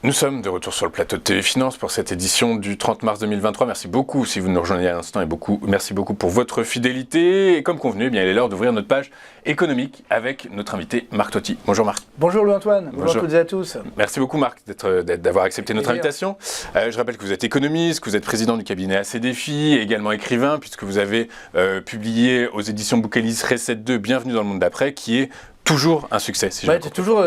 Nous sommes de retour sur le plateau de TV Finance pour cette édition du 30 mars 2023. Merci beaucoup si vous nous rejoignez à l'instant et merci beaucoup pour votre fidélité. Et comme convenu, il est l'heure d'ouvrir notre page économique avec notre invité Marc Toty. Bonjour Marc. Bonjour Louis-Antoine, bonjour à toutes et à tous. Merci beaucoup Marc d'avoir accepté notre invitation. Je rappelle que vous êtes économiste, que vous êtes président du cabinet AC Défi, également écrivain puisque vous avez publié aux éditions Bouquelis Reset 2 Bienvenue dans le monde d'après qui est toujours un succès. Si toujours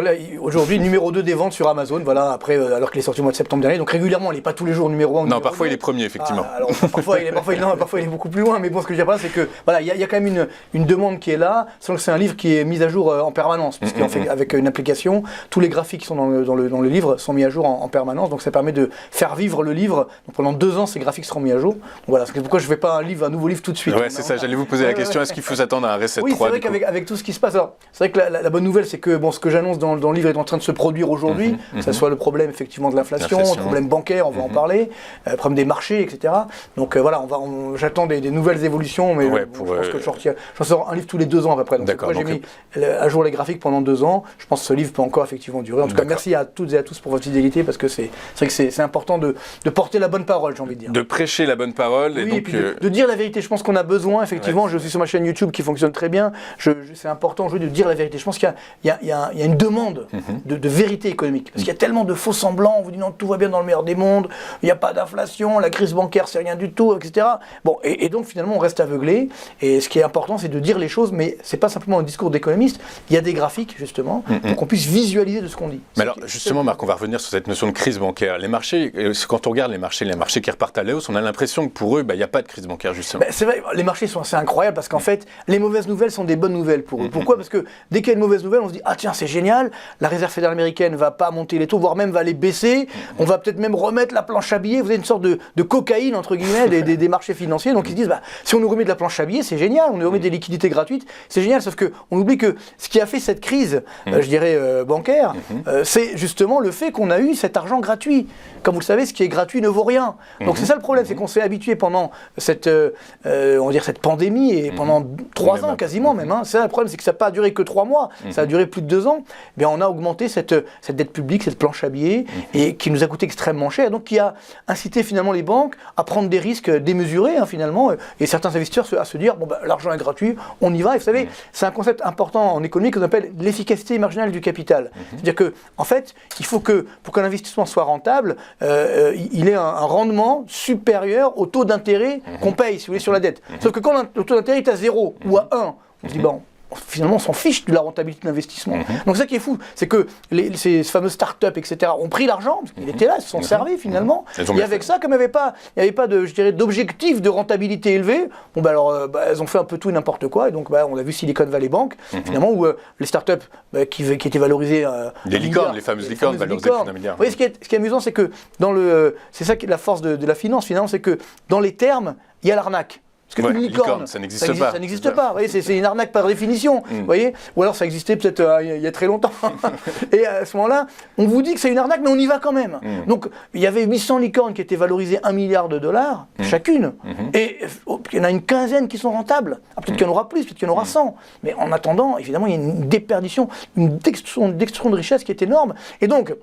là, aujourd'hui numéro 2 des ventes sur Amazon, voilà, après, alors qu'il est sorti au mois de septembre dernier. Donc régulièrement, il n'est pas tous les jours numéro 1. Non, parfois il est premier, effectivement. Alors, parfois il est beaucoup plus loin, mais bon, ce que je veux dire c'est que voilà, il y a quand même une demande qui est là, sans que c'est un livre qui est mis à jour en permanence, puisqu'en fait, avec une application, tous les graphiques qui sont dans le livre sont mis à jour en permanence, donc ça permet de faire vivre le livre. Donc pendant 2 ans, ces graphiques seront mis à jour. Donc voilà, c'est pourquoi je ne fais pas un nouveau livre tout de suite. Ouais, c'est ça, j'allais vous poser la question, est-ce qu'il faut s'attendre à un Reset 3 ? Oui, c'est vrai qu'avec tout ce qui se passe, c'est vrai que la bonne nouvelle, c'est que ce que j'annonce dans le livre est en train de se produire aujourd'hui, que ce soit le problème effectivement de l'inflation, le problème bancaire, on va en parler, le problème des marchés, etc. Donc voilà, j'attends des nouvelles évolutions, mais je pense que j'en sors un livre tous les 2 ans à peu près. Donc j'ai mis à jour les graphiques pendant 2 ans. Je pense que ce livre peut encore effectivement durer. En tout cas, merci à toutes et à tous pour votre fidélité, parce que c'est vrai que c'est important de porter la bonne parole, j'ai envie de dire. De prêcher la bonne parole. Oui, et puis de dire la vérité. Je pense qu'on a besoin, effectivement, je suis sur ma chaîne YouTube qui fonctionne très bien, c'est important aujourd'hui de dire la vérité. Je pense qu'il y a une demande de vérité économique. Parce qu'il y a tellement de faux semblants, on vous dit non, tout va bien dans le meilleur des mondes, il n'y a pas d'inflation, la crise bancaire c'est rien du tout, etc. Bon, et donc finalement on reste aveuglé. Et ce qui est important, c'est de dire les choses, mais c'est pas simplement un discours d'économiste, il y a des graphiques justement, pour qu'on puisse visualiser de ce qu'on dit. Mais alors justement Marc, on va revenir sur cette notion de crise bancaire. Les marchés, quand on regarde les marchés qui repartent à la hausse, on a l'impression que pour eux, il n'y a pas de crise bancaire justement. C'est vrai, les marchés sont assez incroyables parce qu'en fait, les mauvaises nouvelles sont des bonnes nouvelles pour eux. Pourquoi ? Parce que dès qu'il y a une mauvaise nouvelle, on se dit ah tiens c'est génial, la réserve fédérale américaine va pas monter les taux, voire même va les baisser, on va peut-être même remettre la planche à billets, vous avez une sorte de cocaïne entre guillemets des marchés financiers, donc ils se disent si on nous remet de la planche à billets c'est génial, on nous remet des liquidités gratuites, c'est génial, sauf qu'on oublie que ce qui a fait cette crise, je dirais bancaire, c'est justement le fait qu'on a eu cet argent gratuit. Comme vous le savez, ce qui est gratuit ne vaut rien. Donc c'est ça le problème, c'est qu'on s'est habitué pendant cette pandémie et pendant 3 ans quasiment même. C'est ça le problème, c'est que ça n'a pas duré que 3 mois, ça a duré plus de 2 ans. Bien, on a augmenté cette dette publique, cette planche à billets, et qui nous a coûté extrêmement cher, donc qui a incité finalement les banques à prendre des risques démesurés finalement, et certains investisseurs à se dire l'argent est gratuit, on y va. Et vous savez, c'est un concept important en économie qu'on appelle l'efficacité marginale du capital. C'est-à-dire que en fait, il faut que pour qu'un investissement soit rentable, il ait un rendement supérieur au taux d'intérêt qu'on paye, si vous voulez, sur la dette. Sauf que quand le taux d'intérêt est à 0 ou à 1, on se dit finalement, on s'en fiche de la rentabilité d'investissement. Donc ça qui est fou, c'est que ces fameuses startups, etc., ont pris l'argent, parce qu'ils étaient là, ils se sont servis finalement. Et avec ça, comme il n'y avait pas d'objectif de rentabilité élevé, elles ont fait un peu tout et n'importe quoi. Et donc on a vu Silicon Valley Bank, finalement, où les startups qui étaient valorisées... les licornes, les fameuses licornes valorisées plus d'1 milliard. Oui, ce qui est amusant, c'est que c'est ça qui est la force de la finance, finalement, c'est que dans les termes, il y a l'arnaque. Parce que une licorne, ça n'existe pas. Ça n'existe pas. Vous voyez, c'est une arnaque par définition. Vous voyez, ou alors ça existait peut-être il y a très longtemps. Et à ce moment-là, on vous dit que c'est une arnaque, mais on y va quand même. Donc, il y avait 800 licornes qui étaient valorisées $1 milliard chacune. Et il y en a une quinzaine qui sont rentables. Peut-être qu'il y en aura plus, peut-être qu'il y en aura 100. Mais en attendant, évidemment, il y a une déperdition, une destruction de richesse qui est énorme. Et donc,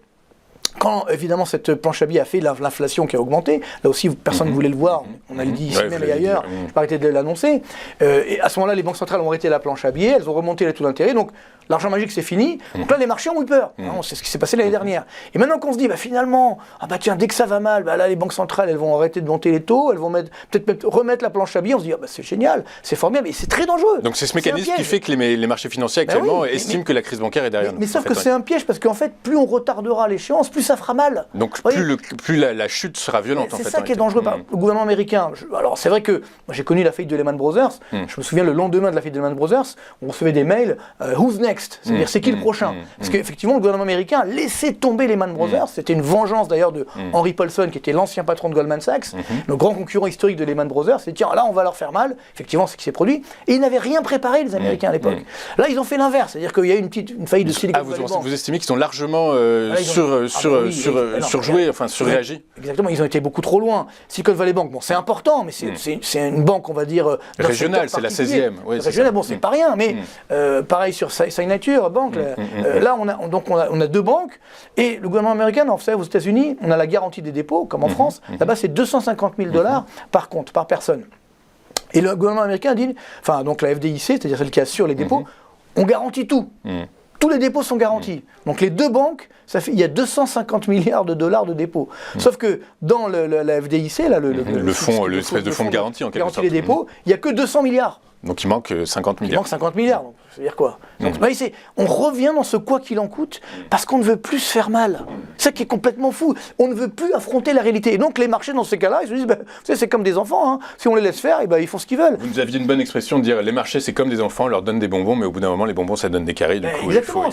quand évidemment cette planche à billets a fait l'inflation qui a augmenté, là aussi personne ne voulait le voir, on a le dit ici même et ailleurs, je n'ai pas arrêté de l'annoncer, et à ce moment-là les banques centrales ont arrêté la planche à billets, elles ont remonté les taux d'intérêt, donc l'argent magique c'est fini, donc là les marchés ont eu peur, c'est ce qui s'est passé l'année dernière. Et maintenant qu'on se dit finalement, tiens dès que ça va mal, là les banques centrales elles vont arrêter de monter les taux, elles vont peut-être remettre la planche à billets, on se dit c'est génial, c'est formidable, et c'est très dangereux. Donc c'est ce mécanisme qui fait que les marchés financiers actuellement estiment que la crise bancaire est derrière nous. Mais sauf que c'est un piège, parce qu'en fait plus on retardera l'échéance, plus ça fera mal. Donc plus la chute sera violente en fait. C'est ça qui est dangereux. Le gouvernement américain, alors c'est vrai que moi, j'ai connu la faillite de Lehman Brothers, je me souviens le lendemain de la faillite de Lehman Brothers, on recevait des mails, who's next, c'est-à-dire c'est qui le prochain. Parce qu'effectivement le gouvernement américain a laissé tomber Lehman Brothers, c'était une vengeance d'ailleurs de Henry Paulson qui était l'ancien patron de Goldman Sachs, le grand concurrent historique de Lehman Brothers, c'est tiens là on va leur faire mal, effectivement c'est ce qui s'est produit, et ils n'avaient rien préparé les Américains à l'époque. Là ils ont fait l'inverse, c'est-à-dire qu'il y a eu une faillite de Silicon Valley Bank. Vous estimez qu'ils sont largement surjoués, surréagis. Exactement, ils ont été beaucoup trop loin. Silicon Valley Bank, c'est important, mais c'est une banque, on va dire... régionale, c'est la 16e. Régionale, c'est pas rien, mais pareil sur Sign Signature Bank. Là, on a 2 banques, et le gouvernement américain, vous savez, aux États-Unis, on a la garantie des dépôts, comme en France. Là-bas, c'est 250 000 $ par compte, par personne. Et le gouvernement américain dit, enfin, donc la FDIC, c'est-à-dire celle qui assure les dépôts, on garantit tout. Tous les dépôts sont garantis. Donc les 2 banques, il y a 250 milliards de dollars de dépôts. Sauf que dans la FDIC, là, l'espèce de fonds de garantie en quelque sorte, les dépôts, il n'y a que 200 milliards. Donc il manque 50 milliards. Il manque 50 milliards, donc ça veut dire quoi? Donc, on revient dans ce quoi qu'il en coûte, parce qu'on ne veut plus se faire mal. C'est ça qui est complètement fou. On ne veut plus affronter la réalité. Et donc les marchés, dans ces cas-là, ils se disent, vous savez, c'est comme des enfants, hein. Si on les laisse faire, ils font ce qu'ils veulent. Vous aviez une bonne expression de dire, les marchés, c'est comme des enfants, on leur donne des bonbons, mais au bout d'un moment, les bonbons, ça donne des caries. Du coup, exactement,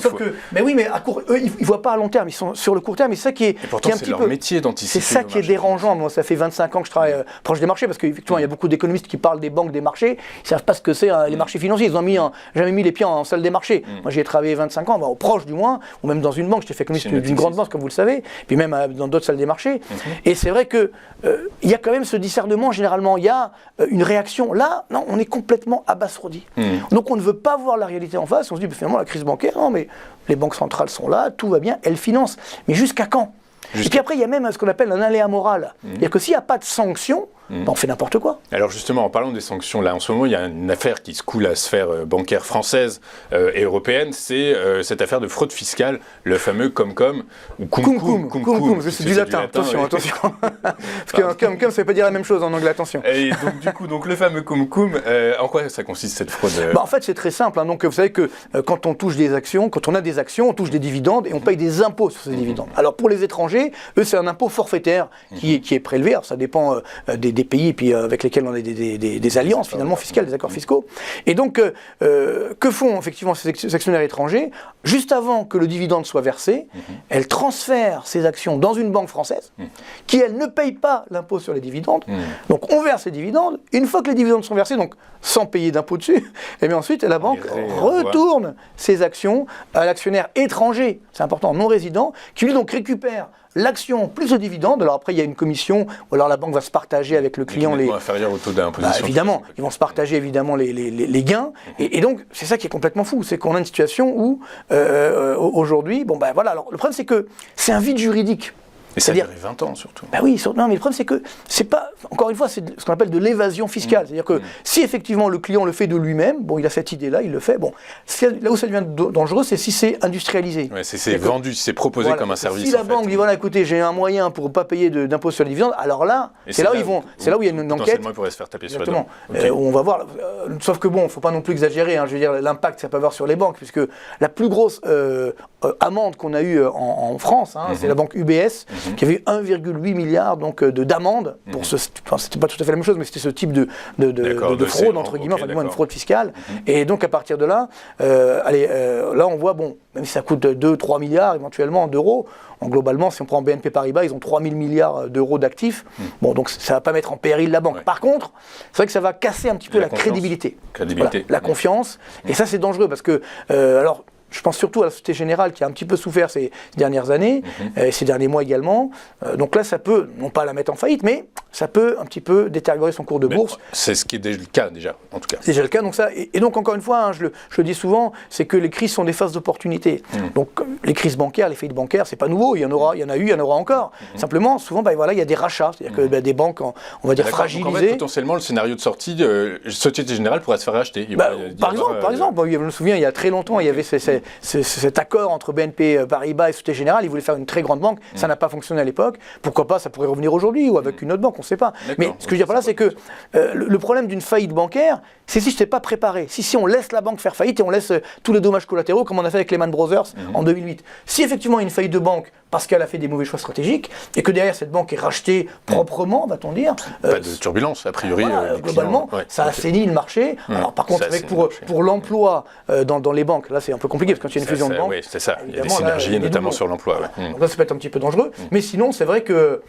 mais oui, mais eux, ils ne voient pas à long terme, ils sont sur le court terme, et ça qui est, et pourtant, c'est leur métier d'anticiper. C'est ça qui est dérangeant. Moi, ça fait 25 ans que je travaille proche des marchés, parce qu'effectivement, il y a beaucoup d'économistes qui parlent des banques, des marchés, ils ne savent pas ce que c'est les marchés financiers. Ils n'ont jamais mis les pieds en salle des marchés. Moi, j'y ai travaillé 25 ans, au proche du moins, ou même dans une banque. J'étais fait économiste d'une grande banque, comme vous le savez, puis même dans d'autres salles des marchés. Et c'est vrai que il y a quand même ce discernement. Généralement, il y a une réaction. Là, non, on est complètement abasourdi. Donc, on ne veut pas voir la réalité en face. On se dit, finalement, la crise bancaire, non, mais les banques centrales sont là, tout va bien, elles financent. Mais jusqu'à quand? Et puis après, il y a même ce qu'on appelle un aléa moral. C'est-à-dire que s'il n'y a pas de sanctions, on fait n'importe quoi. Alors justement, en parlant des sanctions, là, en ce moment, il y a une affaire qui secoue la sphère bancaire française et européenne, c'est cette affaire de fraude fiscale, le fameux Comcom, ou Cum. C'est du latin, attention. Parce que Comcom, ça ne veut pas dire la même chose en anglais, attention. Et donc le fameux Cum, en quoi ça consiste cette fraude? En fait, c'est très simple. Donc vous savez que quand on touche des actions, quand on a des actions, on touche des dividendes et on paye des impôts sur ces dividendes. Alors pour les étrangers, eux, c'est un impôt forfaitaire qui est prélevé. Alors ça dépend des pays et puis, avec lesquels on a des alliances finalement fiscales, des accords fiscaux. Et donc, que font effectivement ces actionnaires étrangers? Juste avant que le dividende soit versé, elles transfèrent ces actions dans une banque française qui, elle, ne paye pas l'impôt sur les dividendes. Donc on verse les dividendes. Une fois que les dividendes sont versés, donc sans payer d'impôt dessus, et bien ensuite la banque retourne ces actions à l'actionnaire étranger, c'est important, non résident, qui lui donc récupère l'action plus le dividende. Alors après, il y a une commission, ou alors la banque va se partager avec le client les... inférieur au taux d'imposition. Évidemment, ils vont se partager évidemment les gains. Et donc, c'est ça qui est complètement fou, c'est qu'on a une situation où, aujourd'hui, alors le problème c'est que c'est un vide juridique. Et ça a duré 20 ans surtout. Oui, non, mais le problème c'est que c'est pas, encore une fois, c'est ce qu'on appelle de l'évasion fiscale. C'est-à-dire que si effectivement le client le fait de lui-même, il a cette idée-là, il le fait. Là où ça devient dangereux, c'est si c'est industrialisé. Ouais, c'est vendu, c'est proposé comme un service. Si la banque dit écoutez, j'ai un moyen pour ne pas payer d'impôt sur les dividendes, alors là, c'est là où il y a une enquête. Potentiellement, il pourrait se faire taper sur la dent. On va voir. Sauf que faut pas non plus exagérer. Je veux dire, l'impact ça peut avoir sur les banques, puisque la plus grosse amende qu'on a eue en France, c'est la banque UBS, qui avait eu 1,8 milliard d'amende pour c'était pas tout à fait la même chose, mais c'était ce type de fraude, entre guillemets, enfin du moins une fraude fiscale. Et donc à partir de là, là on voit, même si ça coûte 2-3 milliards éventuellement d'euros, globalement, si on prend BNP Paribas, ils ont 3 000 milliards d'euros d'actifs. Donc ça ne va pas mettre en péril la banque. Par contre, c'est vrai que ça va casser un petit peu la crédibilité. La confiance. Et ça, c'est dangereux parce que, je pense surtout à la Société Générale qui a un petit peu souffert ces dernières années, ces derniers mois également. Donc là, ça peut, non pas la mettre en faillite, mais ça peut un petit peu détériorer son cours de bourse. C'est ce qui est déjà le cas, en tout cas. C'est déjà le cas. Donc ça, et donc, encore une fois, je le dis souvent, c'est que les crises sont des phases d'opportunité. Donc les crises bancaires, les faillites bancaires, c'est pas nouveau. Il y en a eu, il y en aura encore. Simplement, souvent, il y a des rachats. C'est-à-dire que des banques, on va dire, fragilisées. Donc en fait, potentiellement, le scénario de sortie, Société Générale pourrait se faire racheter. Par exemple, je me souviens, il y a très longtemps, il y avait cet accord entre BNP Paribas et Société Générale. Ils voulaient faire une très grande banque. Ça n'a pas fonctionné à l'époque. Pourquoi pas, ça pourrait revenir aujourd'hui ou avec une autre banque, on ne sait pas. Mais ce que je veux dire par là, c'est que le problème d'une faillite bancaire, c'est si je n'étais pas préparé. Si on laisse la banque faire faillite et on laisse tous les dommages collatéraux, comme on a fait avec Lehman Brothers en 2008. Si effectivement il y a une faillite de banque parce qu'elle a fait des mauvais choix stratégiques et que derrière cette banque est rachetée proprement, va-t-on dire. Pas de turbulence, a priori. Globalement, ça assainit le marché. Alors par contre, avec pour l'emploi dans les banques, là c'est un peu compliqué parce que quand il y a une fusion de banques. Oui, c'est ça. Il y a des synergies, notamment sur l'emploi. Donc là, ça peut être un petit peu dangereux. Mais sinon, c'est vrai que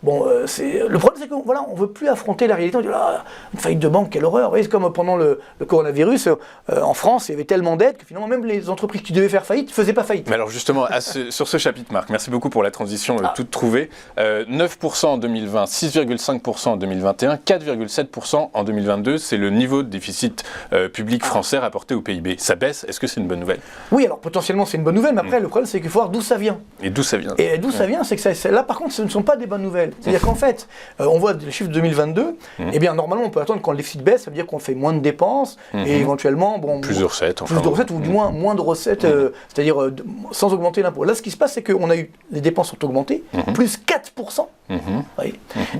bon, le problème c'est qu'on voilà, on veut plus affronter la réalité. On dit là, une faillite de banque, quelle horreur. Vous voyez, c'est comme pendant le coronavirus, en France, il y avait tellement d'aides que finalement même les entreprises qui devaient faire faillite ne faisaient pas faillite. Mais alors justement, sur ce chapitre, Marc, merci beaucoup pour la transition toute trouvée. 9% en 2020, 6,5% en 2021, 4,7% en 2022, c'est le niveau de déficit public français rapporté au PIB. Ça baisse, est-ce que c'est une bonne nouvelle? Oui, alors potentiellement c'est une bonne nouvelle, mais après le problème c'est qu'il faut voir d'où ça vient. Et d'où ça vient? Et d'où ça vient, c'est que là par contre ce ne sont pas des bonnes nouvelles. C'est-à-dire qu'en fait, on voit les chiffres de 2022, et bien normalement on peut attendre quand le déficit baisse, ça veut dire qu'on fait moins de dépenses, et éventuellement plus de recettes. Plus de recettes, ou du moins de recettes, c'est-à-dire sans augmenter l'impôt. Là ce qui se passe c'est qu'on a eu, les dépenses ont augmenté, plus 4%. Oui.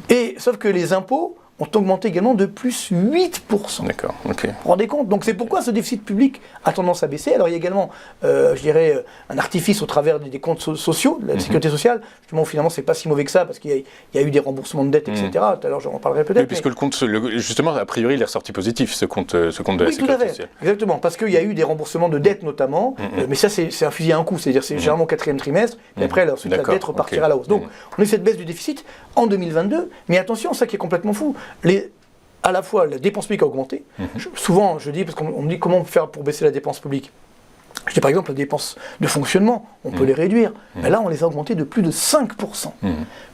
Et sauf que les impôts ont augmenté également de plus 8%. D'accord, ok. Vous vous rendez compte? Donc c'est pourquoi ce déficit public a tendance à baisser. Alors il y a également, je dirais, un artifice au travers des comptes sociaux, de la sécurité sociale. Justement, finalement, c'est pas si mauvais que ça, parce qu'il y a eu des remboursements de dettes, etc. Tout à l'heure, j'en parlerai peut-être. Oui, puisque le compte, justement, a priori, il est ressorti positif, ce compte de la sécurité sociale. Exactement, parce qu'il y a eu des remboursements de dettes notamment, mais ça, c'est un fusil à un coup. C'est-à-dire, c'est généralement au 4e trimestre, et après, ensuite, la dette repartira à la hausse. Donc, on a eu cette baisse du déficit en 2022, mais attention, ça qui est complètement fou. À la fois, la dépense publique a augmenté. Souvent, je dis, parce qu'on me dit comment faire pour baisser la dépense publique. Je dis par exemple, les dépenses de fonctionnement, on peut les réduire. Mais là, on les a augmentées de plus de 5%.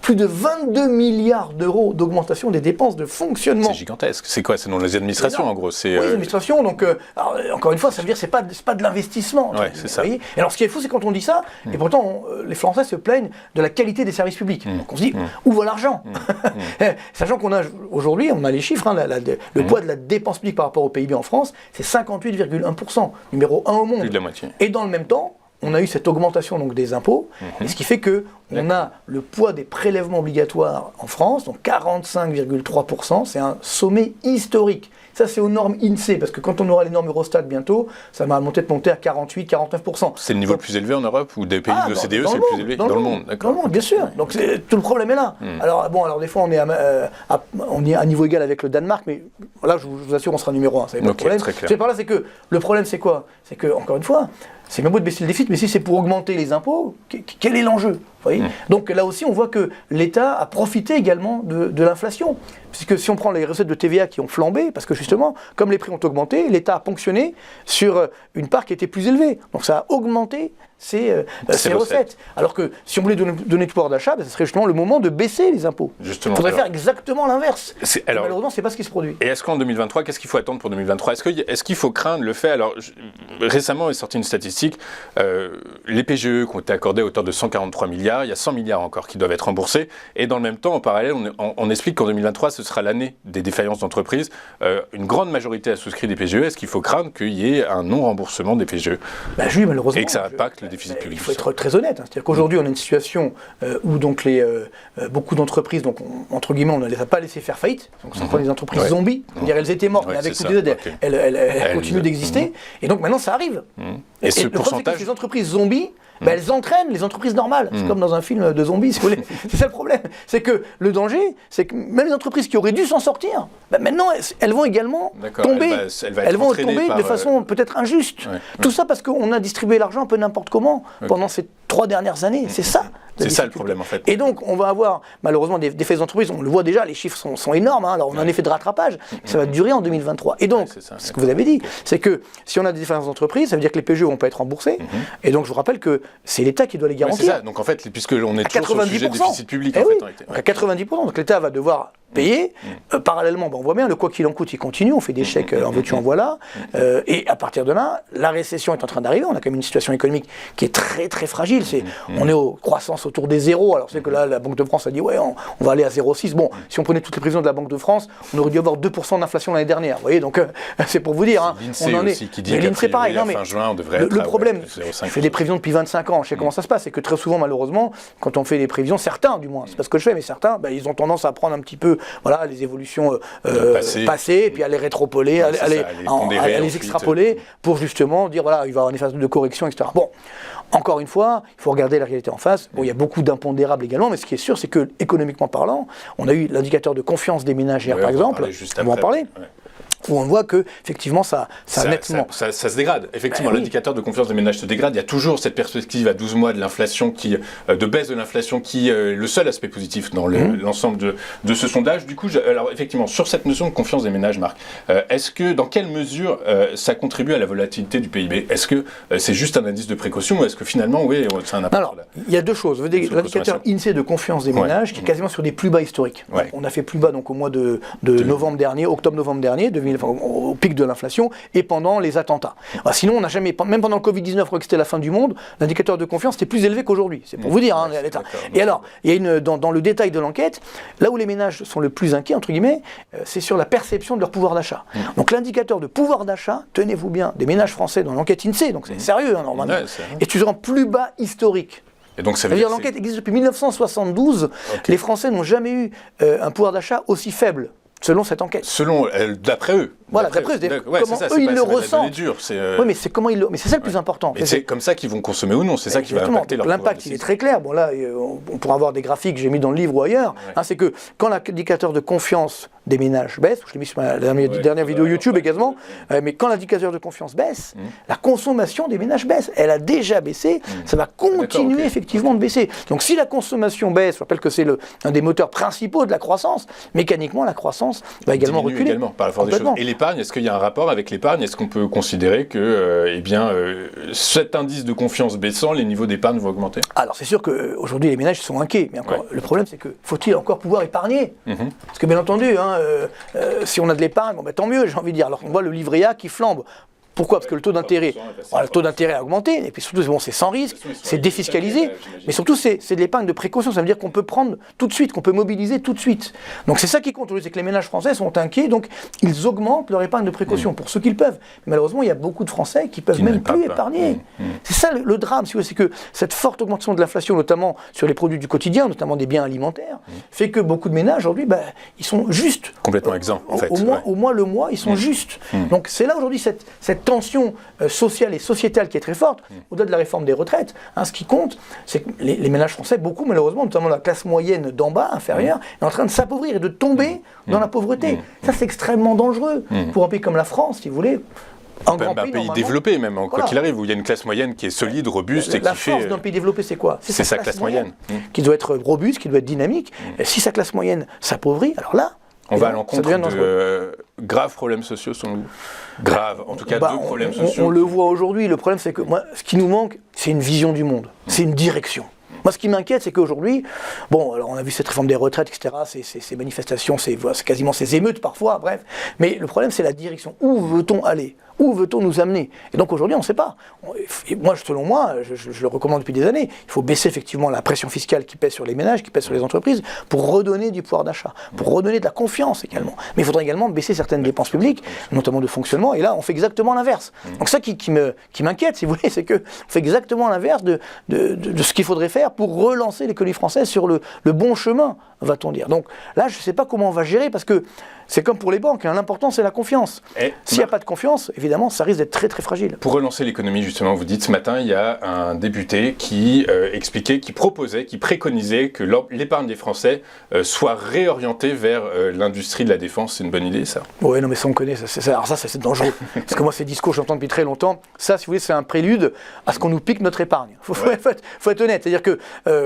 Plus de 22 milliards d'euros d'augmentation des dépenses de fonctionnement. C'est gigantesque. C'est quoi? C'est dans les administrations, en gros. Oui, les administrations. Donc, alors, encore une fois, ça veut dire que c'est pas de l'investissement. Ouais, c'est ça. Et alors, ce qui est fou, c'est quand on dit ça, et pourtant, les Français se plaignent de la qualité des services publics. Donc, on se dit, où va l'argent? Sachant qu'on a, aujourd'hui, on a les chiffres, hein, le poids de la dépense publique par rapport au PIB en France, c'est 58,1%. Numéro 1 au monde. Plus de la moitié. Et dans le même temps, on a eu cette augmentation donc, des impôts, et ce qui fait qu'on a le poids des prélèvements obligatoires en France, donc 45,3%, c'est un sommet historique. Ça, c'est aux normes INSEE, parce que quand on aura les normes Eurostat bientôt, ça va monter à 48-49%. C'est le niveau le plus élevé en Europe, ou des pays de l'OCDE, c'est le plus élevé? Dans le monde, d'accord. Dans le monde, bien sûr. Donc tout le problème est là. Alors des fois, on est à niveau égal avec le Danemark, mais là, je vous assure, on sera numéro 1. Ça n'est pas le problème. C'est par là, c'est que le problème, c'est quoi? C'est que, encore une fois, c'est bien beau de baisser le déficit, mais si c'est pour augmenter les impôts, quel est l'enjeu? Vous voyez? Donc là aussi, on voit que l'État a profité également de l'inflation. Puisque si on prend les recettes de TVA qui ont flambé, parce que justement, comme les prix ont augmenté, l'État a ponctionné sur une part qui était plus élevée. Donc ça a augmenté ses recettes. Alors que si on voulait donner du pouvoir d'achat, ce serait justement le moment de baisser les impôts. Justement, il faudrait faire exactement l'inverse. Malheureusement, ce n'est pas ce qui se produit. Et est-ce qu'en 2023, qu'est-ce qu'il faut attendre pour 2023? Est-ce qu'il faut craindre le fait? Alors, récemment est sortie une statistique, les PGE qui ont été accordés à hauteur de 143 milliards, il y a 100 milliards encore qui doivent être remboursés, et dans le même temps, en parallèle, on explique qu'en 2023, ce sera l'année des défaillances d'entreprises. Une grande majorité a souscrit des PGE. Est-ce qu'il faut craindre qu'il y ait un non-remboursement des PGE? Oui, malheureusement. Et que ça impacte le déficit public. Il faut être très honnête. C'est-à-dire qu'aujourd'hui, on a une situation où donc beaucoup d'entreprises, donc entre guillemets, on ne les a pas laissées faire faillite. Donc, ce sont des entreprises zombies. C'est-à-dire elles étaient mortes, mais avec toutes les aides, elles continuent d'exister. Et donc maintenant, ça arrive. Et ce le problème, c'est pourcentage... que ces entreprises zombies, elles entraînent les entreprises normales. C'est comme dans un film de zombies, si vous voulez. C'est ça le problème. C'est que le danger, c'est que même les entreprises qui auraient dû s'en sortir, maintenant, elles vont également tomber. Elles vont tomber de façon peut-être injuste. Tout ça parce qu'on a distribué l'argent un peu n'importe comment pendant ces 3 dernières années. C'est ça. C'est ça le problème en fait. Et donc on va avoir malheureusement des effets d'entreprise, on le voit déjà, les chiffres sont énormes, alors on a un effet de rattrapage, ça va durer en 2023. Et donc, ce que vous avez dit, c'est que si on a des défaillances d'entreprise, ça veut dire que les PGE vont pas être remboursés, et donc je vous rappelle que c'est l'État qui doit les garantir. C'est ça, donc en fait, puisqu'on est toujours sur le sujet du déficit public, en fait. À 90%, donc l'État va devoir payer. Parallèlement, on voit bien, le quoi qu'il en coûte, il continue, on fait des chèques en veux-tu, en voilà, et à partir de là, la récession est en train d'arriver, on a quand même une situation économique qui est très très fragile, on est aux croissances autour des zéros. Alors c'est que là, la Banque de France a dit ouais, on va aller à 0,6. Bon, si on prenait toutes les prévisions de la Banque de France, on aurait dû avoir 2% d'inflation l'année dernière. Vous voyez, donc c'est pour vous dire. Hein, l'INSEE aussi qui dit qu'à pareil. Non, mais fin juin, on devrait être le problème, je fais des prix. prévisions depuis 25 ans. Je sais comment ça se passe. C'est que très souvent, malheureusement, quand on fait des prévisions, certains, du moins, c'est pas ce que je fais, mais certains, ils ont tendance à prendre un petit peu, voilà, les évolutions passées, et puis à les rétropoler, à les extrapoler, pour justement dire voilà, il va y avoir une phase de correction, etc. Bon. Encore une fois, il faut regarder la réalité en face. Bon, il y a beaucoup d'impondérables également, mais ce qui est sûr, c'est que, économiquement parlant, on a eu l'indicateur de confiance des ménagères, par exemple. On va en parler. où on voit que effectivement ça nettement... Ça se dégrade. Effectivement, l'indicateur de confiance des ménages se dégrade. Il y a toujours cette perspective à 12 mois de l'inflation, de baisse de l'inflation, qui est le seul aspect positif dans l'ensemble de ce sondage. Du coup, alors effectivement, sur cette notion de confiance des ménages, Marc, dans quelle mesure ça contribue à la volatilité du PIB? Est-ce que c'est juste un indice de précaution ou est-ce que finalement, oui, c'est un impact? Alors, il y a deux choses. L'indicateur INSEE de confiance des ménages qui est quasiment sur des plus bas historiques. Ouais. On a fait plus bas donc au mois de novembre dernier, octobre-novembre dernier, au pic de l'inflation et pendant les attentats. Alors, sinon, on n'a jamais, même pendant le Covid-19, je crois que c'était la fin du monde, l'indicateur de confiance était plus élevé qu'aujourd'hui. C'est pour vous dire, l'État. Et alors, il y a dans le détail de l'enquête, là où les ménages sont le plus inquiets, entre guillemets, c'est sur la perception de leur pouvoir d'achat. Donc l'indicateur de pouvoir d'achat, tenez-vous bien, des ménages français dans l'enquête INSEE, donc c'est sérieux normalement, est toujours en plus bas historique. Et donc ça veut dire l'enquête existe depuis 1972, les Français n'ont jamais eu un pouvoir d'achat aussi faible. Selon cette enquête. D'après eux. Voilà, d'après eux. Comment eux, ils le ressentent. Oui, mais c'est comment ils le... Mais c'est ça le plus important. Et c'est comme ça qu'ils vont consommer ou non, c'est ça qui va impacter leur pouvoir. L'impact, il est très clair. Bon, là, on pourra avoir des graphiques que j'ai mis dans le livre ou ailleurs. C'est que quand l'indicateur de confiance des ménages baisse, je l'ai mis sur ma dernière vidéo YouTube également, mais quand l'indicateur de confiance baisse, la consommation des ménages baisse. Elle a déjà baissé, ça va continuer effectivement de baisser. Donc si la consommation baisse, je rappelle que c'est un des moteurs principaux de la croissance, mécaniquement, la croissance va également reculer. Également, par la force des choses. Et l'épargne, est-ce qu'il y a un rapport avec l'épargne? Est-ce qu'on peut considérer que cet indice de confiance baissant, les niveaux d'épargne vont augmenter? Alors c'est sûr qu'aujourd'hui les ménages sont inquiets, mais encore le problème c'est que faut-il encore pouvoir épargner? Parce que bien entendu, si on a de l'épargne, tant mieux, j'ai envie de dire. Alors on voit le livret A qui flambe. Pourquoi? Parce que le taux d'intérêt a augmenté, et puis surtout, c'est sans risque, c'est défiscalisé, mais surtout, c'est de l'épargne de précaution, ça veut dire qu'on peut prendre tout de suite, qu'on peut mobiliser tout de suite. Donc c'est ça qui compte, c'est que les ménages français sont inquiets, donc ils augmentent leur épargne de précaution pour ceux qu'ils peuvent. Mais malheureusement, il y a beaucoup de Français qui peuvent même plus épargner. C'est ça le drame, si vous voulez, c'est que cette forte augmentation de l'inflation, notamment sur les produits du quotidien, notamment des biens alimentaires, fait que beaucoup de ménages, aujourd'hui, ils sont justes. Complètement exempts, en fait. Au moins le mois, ils sont justes. Donc c'est là, aujourd'hui, cette tension sociale et sociétale qui est très forte, au-delà de la réforme des retraites. Ce qui compte, c'est que les ménages français, beaucoup malheureusement, notamment la classe moyenne d'en bas, inférieure, est en train de s'appauvrir et de tomber dans la pauvreté. Ça, c'est extrêmement dangereux pour un pays comme la France, si vous voulez. Un pays développé même, quoi qu'il arrive, où il y a une classe moyenne qui est solide, robuste et qui fait... La force d'un pays développé, c'est quoi? C'est sa classe moyenne. Qui doit être robuste, qui doit être dynamique. Et si sa classe moyenne s'appauvrit, alors là... On va à l'encontre de graves problèmes sociaux, selon vous? Graves, en tout cas deux problèmes sociaux. On le voit aujourd'hui, le problème c'est que ce qui nous manque, c'est une vision du monde, c'est une direction. Moi, ce qui m'inquiète, c'est qu'aujourd'hui, alors on a vu cette réforme des retraites, etc., ces manifestations, c'est quasiment ces émeutes parfois, bref. Mais le problème, c'est la direction. Où veut-on aller? Où veut-on nous amener? Et donc aujourd'hui, on ne sait pas. Et moi, selon moi, je le recommande depuis des années, il faut baisser effectivement la pression fiscale qui pèse sur les ménages, qui pèse sur les entreprises, pour redonner du pouvoir d'achat, pour redonner de la confiance également. Mais il faudrait également baisser certaines dépenses publiques, notamment de fonctionnement, et là, on fait exactement l'inverse. Donc ça qui m'inquiète, si vous voulez, c'est qu'on fait exactement l'inverse de ce qu'il faudrait faire pour relancer l'économie française sur le bon chemin, va-t-on dire. Donc là, je ne sais pas comment on va gérer, parce que c'est comme pour les banques, l'important c'est la confiance. S'il n'y a pas de confiance, évidemment, ça risque d'être très très fragile. Pour relancer l'économie, justement, vous dites ce matin, il y a un député qui expliquait, qui proposait, qui préconisait que l'épargne des Français soit réorientée vers l'industrie de la défense. C'est une bonne idée, ça? Oui, non mais ça on connaît, alors ça c'est dangereux. Parce que moi ces discours, j'entends depuis très longtemps. Ça, si vous voulez, c'est un prélude à ce qu'on nous pique notre épargne. Faut être honnête. C'est-à-dire que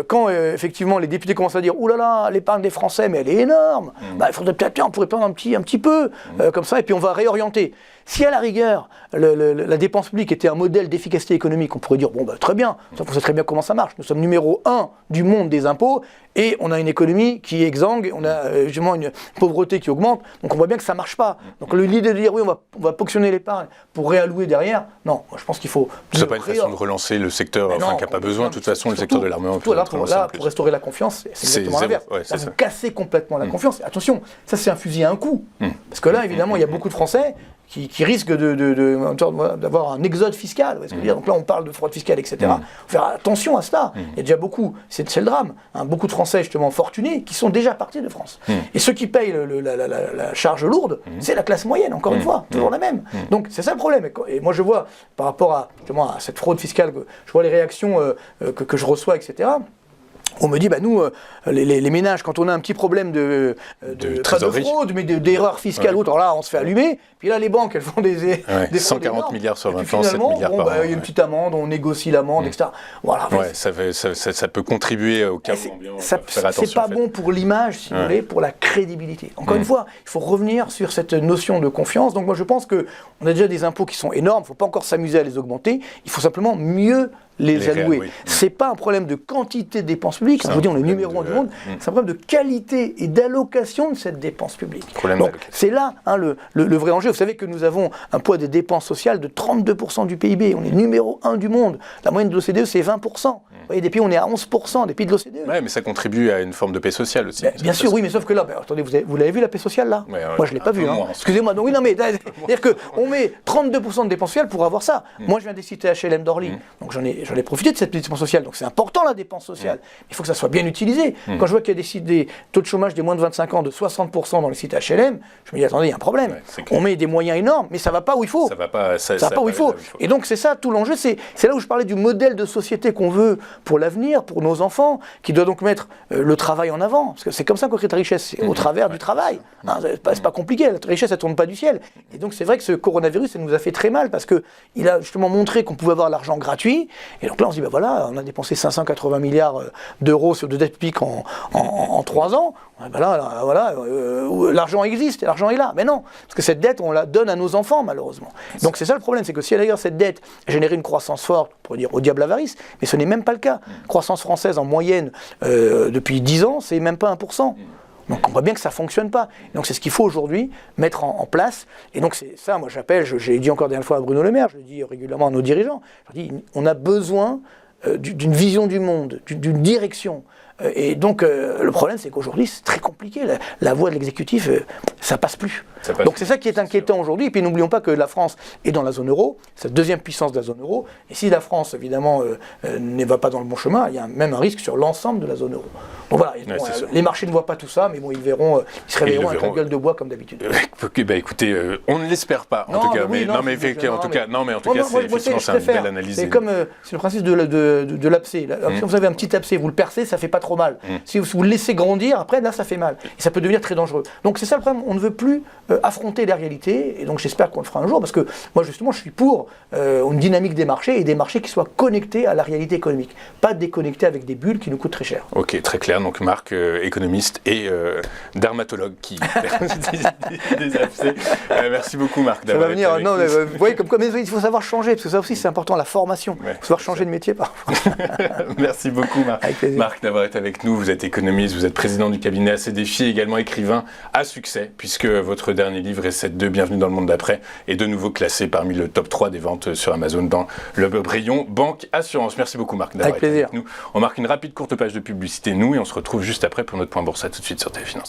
quand effectivement les députés commencent à dire « Ouh là là, l'épargne des Français, mais elle est énorme il faudrait peut-être, on pourrait prendre un petit peu, comme ça, et puis on va réorienter. » Si à la rigueur, la dépense publique était un modèle d'efficacité économique, on pourrait dire, très bien, on sait très bien comment ça marche. Nous sommes numéro 1 du monde des impôts, et on a une économie qui est exsangue, on a justement une pauvreté qui augmente, donc on voit bien que ça ne marche pas. Donc l'idée de dire, oui, on va ponctionner l'épargne pour réallouer derrière, non, moi, je pense qu'il faut... Ce n'est pas une façon de relancer le secteur, qui n'a pas besoin, de toute façon, le secteur de l'armement. Pour restaurer la confiance, c'est exactement l'inverse. Vous cassez complètement la confiance. Attention, ça c'est un fusil à un coup. Parce que là, évidemment, il y a beaucoup de Français qui risquent d'avoir un exode fiscal. Vous voyez ce que je veux dire. Donc là, on parle de fraude fiscale, etc. Il faut faire attention à cela. Il y a déjà beaucoup, c'est le drame, beaucoup de Français justement fortunés qui sont déjà partis de France. Et ceux qui payent la charge lourde, c'est la classe moyenne, encore une fois, toujours la même. Donc c'est ça le problème. Et moi je vois, par rapport à cette fraude fiscale, je vois les réactions que je reçois, etc. On me dit, nous, les ménages, quand on a un petit problème de fraude, mais d'erreur fiscale ou autre, alors là, on se fait allumer. Puis là, les banques, elles font des 140 milliards sur 20 ans, 7 finalement, milliards par an. il y a une petite amende, on négocie l'amende, etc. Voilà. Ouais, ça peut contribuer au chaos ambiant. C'est pas bon pour l'image, si vous voulez, pour la crédibilité. Encore une fois, il faut revenir sur cette notion de confiance. Donc moi, je pense qu'on a déjà des impôts qui sont énormes, il ne faut pas encore s'amuser à les augmenter, il faut simplement mieux les allouer. C'est pas un problème de quantité de dépenses publiques, je vous dis on est numéro 1 du monde, c'est un problème de qualité et d'allocation de cette dépense publique. Donc c'est là le vrai enjeu. Vous savez que nous avons un poids des dépenses sociales de 32% du PIB, on est numéro 1 du monde. La moyenne de l'OCDE c'est 20%. Vous voyez, des pays on est à 11%, des pays de l'OCDE. Oui, mais ça contribue à une forme de paix sociale aussi. Bien sûr, oui, mais sauf que là, attendez, vous l'avez vu la paix sociale là? Moi je l'ai pas vu. Excusez-moi, donc oui, non mais c'est-à-dire qu'on met 32% de dépenses sociales pour avoir ça. Moi je viens des cités HLM d'Orly, donc j'en ai profité de cette dépense sociale, donc c'est important la dépense sociale. Il faut que ça soit bien utilisé. Quand je vois qu'il y a des taux de chômage des moins de 25 ans de 60% dans les sites HLM, je me dis attendez, il y a un problème. On met des moyens énormes, mais ça va pas où il faut. Ça va pas où il faut. Et donc c'est ça tout l'enjeu, c'est là où je parlais du modèle de société qu'on veut pour l'avenir, pour nos enfants, qui doit donc mettre le travail en avant. Parce que c'est comme ça qu'on crée la richesse, c'est au travers du travail. C'est pas compliqué, la richesse elle tourne pas du ciel. Et donc c'est vrai que ce coronavirus, ça nous a fait très mal parce qu'il a justement montré qu'on pouvait avoir l'argent gratuit. Et donc là on se dit voilà, on a dépensé 580 milliards d'euros sur de dette publique en 3 ans. L'argent existe, l'argent est là. Mais non, parce que cette dette, on la donne à nos enfants, malheureusement. Donc c'est ça le problème, c'est que si d'ailleurs cette dette générait une croissance forte, on pourrait dire au diable l'avarice, mais ce n'est même pas le cas. Croissance française en moyenne depuis 10 ans, c'est même pas 1%. Donc on voit bien que ça ne fonctionne pas. Donc c'est ce qu'il faut aujourd'hui mettre en place. Et donc c'est ça, moi j'appelle, j'ai dit encore la dernière fois à Bruno Le Maire, je le dis régulièrement à nos dirigeants, je dis on a besoin d'une vision du monde, d'une direction. Et donc le problème c'est qu'aujourd'hui c'est très compliqué, la voie de l'exécutif ça passe plus. Donc c'est ça qui est inquiétant aujourd'hui. Et puis n'oublions pas que la France est dans la zone euro, c'est la deuxième puissance de la zone euro. Et si la France évidemment ne va pas dans le bon chemin, il y a même un risque sur l'ensemble de la zone euro. Donc voilà, les marchés ne voient pas tout ça, mais bon, ils se réveilleront avec la gueule de bois comme d'habitude. Écoutez, on ne l'espère pas en tout cas, mais effectivement c'est une belle analyse. C'est comme c'est le principe de l'abcès. Si vous avez un petit abcès, vous le percez, ça fait pas trop mal. Si vous le laissez grandir, après là ça fait mal. Et ça peut devenir très dangereux. Donc c'est ça le problème, on ne veut plus affronter la réalité, et donc j'espère qu'on le fera un jour, parce que moi justement je suis pour une dynamique des marchés, et des marchés qui soient connectés à la réalité économique, pas déconnectés avec des bulles qui nous coûtent très cher. Ok, très clair. Donc Marc, économiste et dermatologue qui des abcès. Merci beaucoup Marc d'avoir été avec nous. Vous voyez, mais il faut savoir changer, parce que ça aussi c'est important, la formation. Il faut savoir changer de métier parfois. Merci beaucoup Marc. Marc d'avoir été avec nous. Vous êtes économiste, vous êtes président du cabinet AC Défi, également écrivain à succès, puisque votre dernier livre, Reset2, Bienvenue dans le monde d'après, est de nouveau classé parmi le top 3 des ventes sur Amazon dans le rayon Banque Assurance. Merci beaucoup Marc d'avoir été avec nous. On marque une rapide courte page de publicité, nous, et on se retrouve juste après pour notre point bourse. À tout de suite sur TV Finance.